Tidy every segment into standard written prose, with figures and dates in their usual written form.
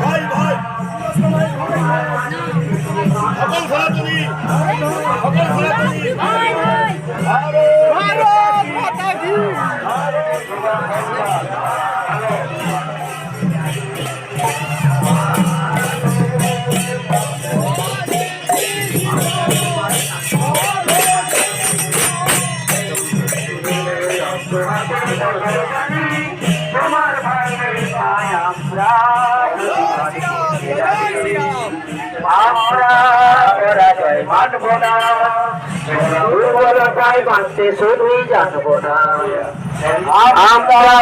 ভাই ভাই সকল সনাতনী সকল সনাতনী ভারত মাতা কি তোমার ভাই আমরা পরাজয় মানব না, দুর্বলতায় বাঁচতে শুধুই জানবো না, আমরা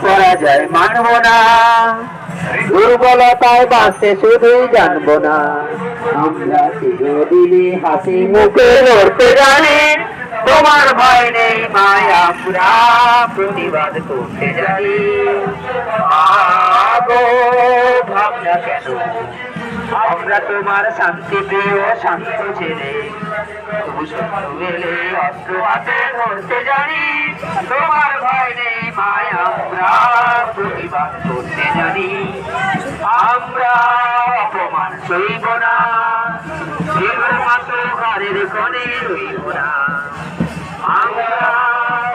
পরাজয় মানব না, দুর্বলতায় বাঁচতে শুধুই জানবো না, আমরা চিরদিনই হাসি মুখে লড়তে জানি, তোমার ভয় নেই মায়া পুরা প্রতিবাদ করতে জানি, আগো ভাবনা কেন আমরা তোমার শান্তি প্রিয় শান্ত ছেলে, এলে অস্ত্র হাতে ধরতে জানি, তোমার ভয় নেই মায়া আমরা প্রতিবাদ করতে জানি, আমরা অপমান সইব না, মাত্র ঘরের কোণে রইব না, আমরা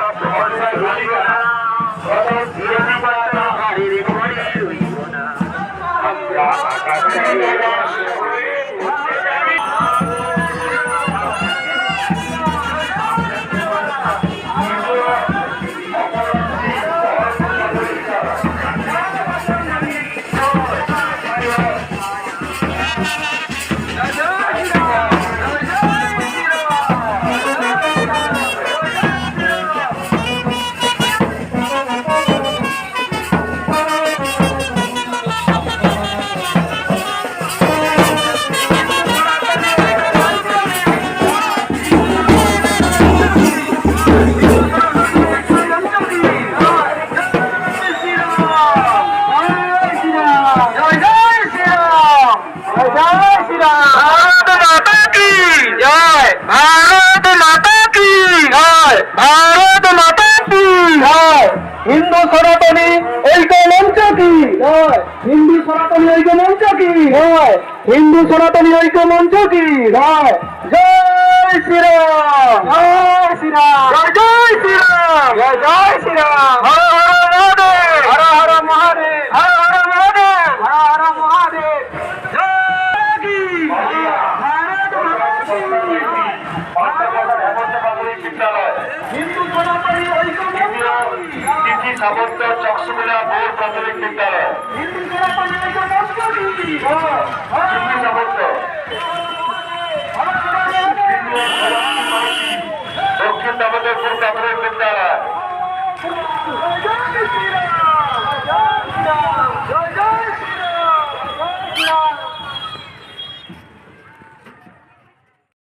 অপমান সইব না, ঘরের কোণে রইব না, আমরা হিন্দু সনাতনী ঐক্য মঞ্চ কি নয়, হিন্দু সনাতনী ঐক্য মঞ্চ কি নয়, হিন্দু সনাতনী ঐক্য মঞ্চ কি নয়, জয় শ্রীরাম জয় শ্রীরাম জয় শ্রীরাম জয় শ্রীরাম, হর হর মহাদেব হর হর মহাদেব হর হর মহাদেব, জয় কি ভারত হিন্দু সনাতনী ঐক্য মঞ্চ সামন্ত চকসুবিলা বহু প্রাথমিক বিদ্যালয়, দক্ষিণ দামোদরপুর প্রাথমিক বিদ্যালয়।